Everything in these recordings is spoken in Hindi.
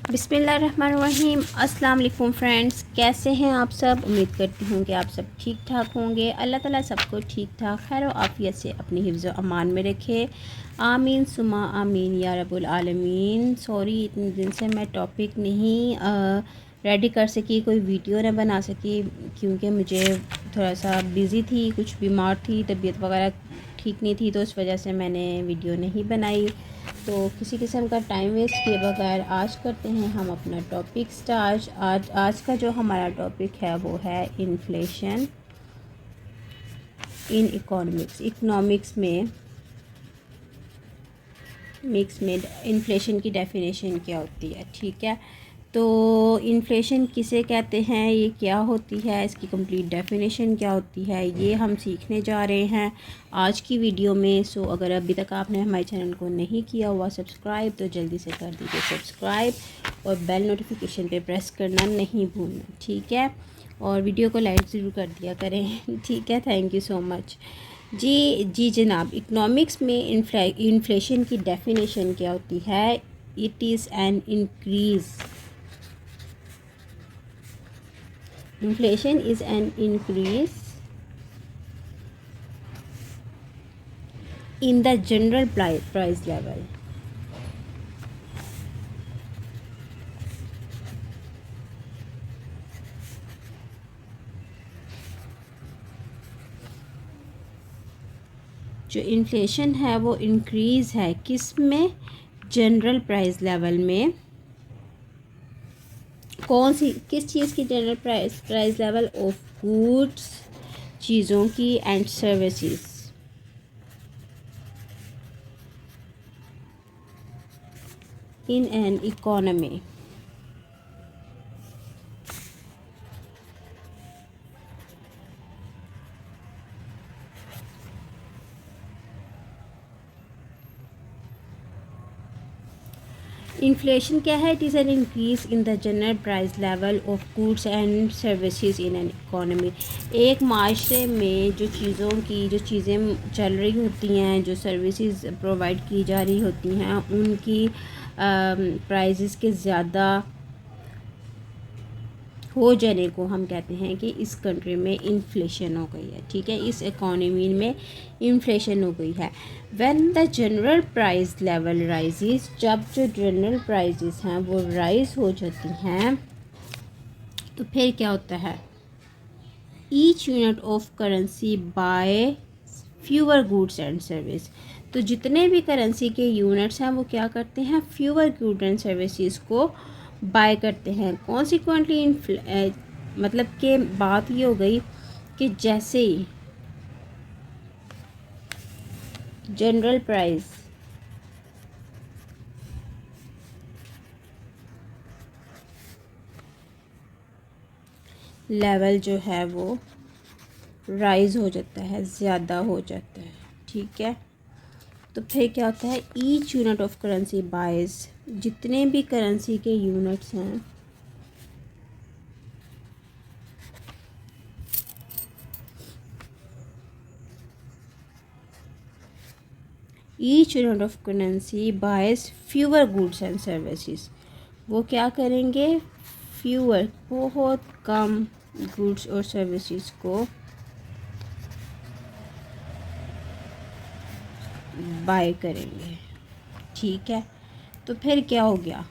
बिस्मिल्लाहिर्रहमानिर्रहीम। अस्सलाम वालेकुम फ्रेंड्स, कैसे हैं आप सब। उम्मीद करती हूँ कि आप सब ठीक ठाक होंगे। अल्लाह ताला सबको ठीक ठाक खैर और आफियत से अपनी हिफ्ज़ व अमान में रखे। आमीन सुमा आमीन या रब्बुल आलमीन। सॉरी इतने दिन से मैं टॉपिक नहीं रेडी कर सकी, कोई वीडियो ना बना सकी क्योंकि मुझे थोड़ा सा बिज़ी थी, कुछ बीमार थी, तबीयत वगैरह ठीक नहीं थी, तो इस वजह से मैंने वीडियो नहीं बनाई। तो किसी किस्म का टाइम वेस्ट किए बगैर आज करते हैं हम अपना टॉपिक स्टार्ट। आज का जो हमारा टॉपिक है वो है इन्फ्लेशन इन इकोनॉमिक्स। इकोनॉमिक्स में इन्फ्लेशन की डेफिनेशन क्या होती है, ठीक है। तो इन्फ्लेशन किसे कहते हैं, ये क्या होती है, इसकी कंप्लीट डेफिनेशन क्या होती है, ये हम सीखने जा रहे हैं आज की वीडियो में। सो अगर अभी तक आपने हमारे चैनल को नहीं किया हुआ सब्सक्राइब तो जल्दी से कर दीजिए सब्सक्राइब और बेल नोटिफिकेशन पे प्रेस करना नहीं भूलना, ठीक है। और वीडियो को लाइक ज़रूर कर दिया करें, ठीक है। Thank you so much. जी जनाब, इकोनॉमिक्स में इन्फ्लेशन की डेफिनेशन क्या होती है। It is an increase. Inflation is an increase in the general price level. जो इन्फ्लेशन है वो इंक्रीज़ है किस में, जनरल प्राइस लेवल में। कौन सी, किस चीज़ की general price level of goods, चीज़ों की, and services in an economy. Inflation क्या है, it is an increase in the general price level of goods and services in an economy. एक माशरे में जो चीज़ें चल रही होती हैं, जो सर्विसेज प्रोवाइड की जा रही होती हैं, उनकी प्राइसेस के ज़्यादा हो जाने को हम कहते हैं कि इस कंट्री में इन्फ्लेशन हो गई है, ठीक है। इस इकोनॉमी में इन्फ्लेशन हो गई है। When the general price level rises, जब जो जनरल प्राइसेस हैं वो राइज हो जाती हैं तो फिर क्या होता है, each unit of currency buy fewer goods and service. तो जितने भी करेंसी के यूनिट्स हैं वो क्या करते हैं, फ्यूअर गुड्स एंड सर्विसेज को बाय करते हैं। कॉन्सिक्वेंटली मतलब कि बात ये हो गई कि जैसे ही जनरल प्राइस लेवल जो है वो राइज हो जाता है, ज़्यादा हो जाता है, ठीक है। तो फिर क्या होता है, each unit of currency buys, जितने भी करेंसी के यूनिट्स हैं each unit of currency buys fewer goods and services. वो क्या करेंगे, फ्यूअर, बहुत कम गुड्स और सर्विसेज को बाय करेंगे, ठीक है। तो फिर क्या हो गया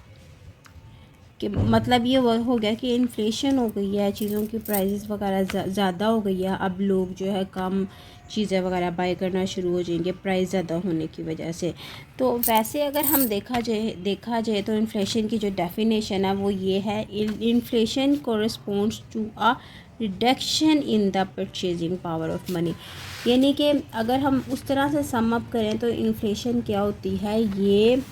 कि मतलब ये हो गया कि इन्फ्लेशन हो गई है, चीज़ों की प्राइसेस वगैरह ज़्यादा हो गई है। अब लोग जो है कम चीज़ें वगैरह बाय करना शुरू हो जाएंगे प्राइस ज़्यादा होने की वजह से। तो वैसे अगर हम देखा जाए तो इन्फ्लेशन की जो डेफिनेशन है वो ये है, inflation corresponds to a reduction in the purchasing power of money. यानी कि अगर हम उस तरह से सम अप करें तो इन्फ्लेशन क्या होती है, ये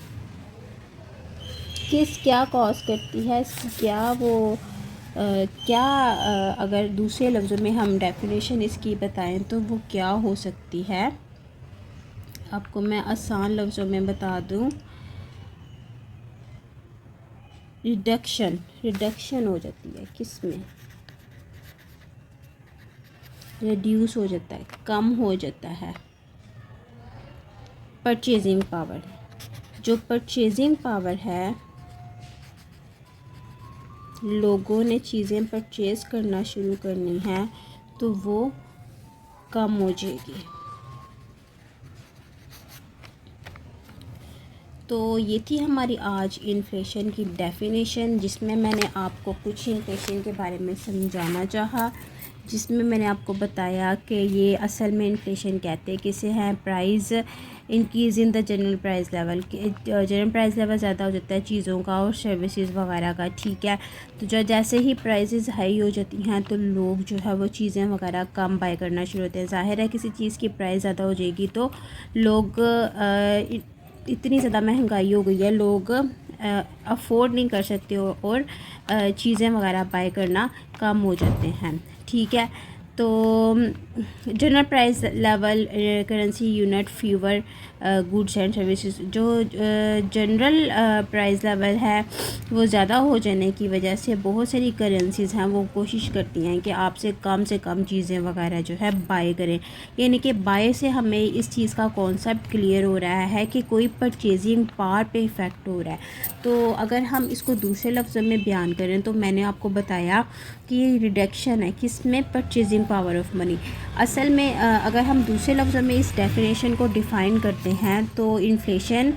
क्या कॉज करती है, क्या वो अगर दूसरे लफ्ज़ों में हम डेफिनेशन इसकी बताएं तो वो क्या हो सकती है। आपको मैं आसान लफ्ज़ों में बता दूं, रिडक्शन हो जाती है, किस में, रिड्यूस हो जाता है, कम हो जाता है परचेजिंग पावर। जो परचेजिंग पावर है लोगों ने चीज़ें परचेज़ करना शुरू करनी है तो वो कम हो जाएगी। तो ये थी हमारी आज इन्फ्लेशन की डेफिनेशन, जिसमें मैंने आपको कुछ इन्फ्लेशन के बारे में समझाना चाहा, जिसमें मैंने आपको बताया कि ये असल में इन्फ्लेशन कहते किसे हैं। Price increase in the general price level, general price level ज़्यादा हो जाता है चीज़ों का और सर्विसेज वगैरह का, ठीक है। तो जो जैसे ही प्राइसेस हाई हो जाती हैं तो लोग जो है वो चीज़ें वगैरह कम बाय करना शुरू होते हैं। ज़ाहिर है किसी चीज़ की प्राइस ज़्यादा हो जाएगी तो लोग इतनी ज़्यादा महंगाई हो गई है, लोग अफोर्ड नहीं कर सकते और चीज़ें वगैरह बाय करना कम हो जाते हैं, ठीक है। तो general price level currency unit fever goods and services, जो जनरल प्राइस लेवल है वो ज़्यादा हो जाने की वजह से बहुत सारी करेंसीज़ हैं वो कोशिश करती हैं कि आपसे कम चीज़ें वगैरह जो है बाय करें। यानी कि बाय से हमें इस चीज़ का कॉन्सेप्ट क्लियर हो रहा है कि कोई परचेजिंग पावर पे इफ़ेक्ट हो रहा है। तो अगर हम इसको दूसरे लफ्ज़ों में बयान करें तो मैंने आपको बताया कि ये रिडक्शन है किस में, परचेजिंग पावर ऑफ मनी। असल में अगर हम दूसरे लफ्ज़ों में इस डेफिनेशन को डिफ़ाइन करते हैं तो इन्फ्लेशन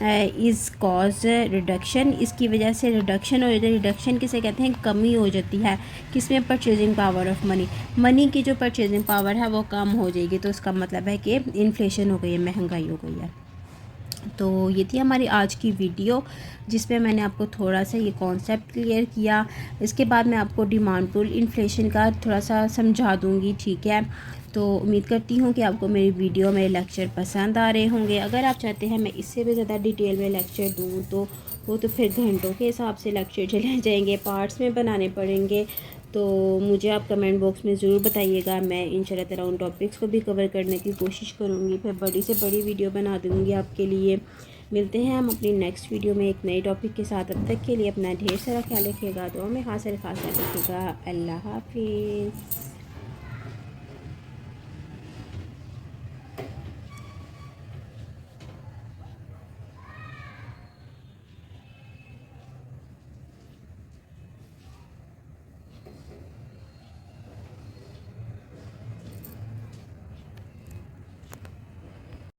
इज़ कॉज रिडक्शन, इसकी वजह से रिडक्शन हो जाती है। रिडक्शन किसे कहते हैं, कमी हो जाती है किसमें, purchasing power of money. Money की जो परचेजिंग पावर है वो कम हो जाएगी, तो इसका मतलब है कि इन्फ्लेशन हो गई है, महंगाई हो गई है। तो ये थी हमारी आज की वीडियो जिसमें मैंने आपको थोड़ा सा ये कॉन्सेप्ट क्लियर किया। इसके बाद मैं आपको डिमांड पुल इन्फ्लेशन का थोड़ा सा समझा दूँगी, ठीक है। तो उम्मीद करती हूँ कि आपको मेरी वीडियो, मेरे लेक्चर पसंद आ रहे होंगे। अगर आप चाहते हैं मैं इससे भी ज़्यादा डिटेल में लेक्चर दूँ तो वो तो फिर घंटों के हिसाब से लेक्चर चले जाएंगे, पार्ट्स में बनाने पड़ेंगे। तो मुझे आप कमेंट बॉक्स में ज़रूर बताइएगा, मैं इंशाल्लाह ताला उन टॉपिक्स को भी कवर करने की कोशिश करूँगी, फिर बड़ी से बड़ी वीडियो बना दूँगी आपके लिए। मिलते हैं हम अपनी नेक्स्ट वीडियो में एक नए टॉपिक के साथ। अब तक के लिए अपना ढेर सारा ख्याल रखिएगा, दुआ में खास रखिएगा। अल्लाह हाफिज़।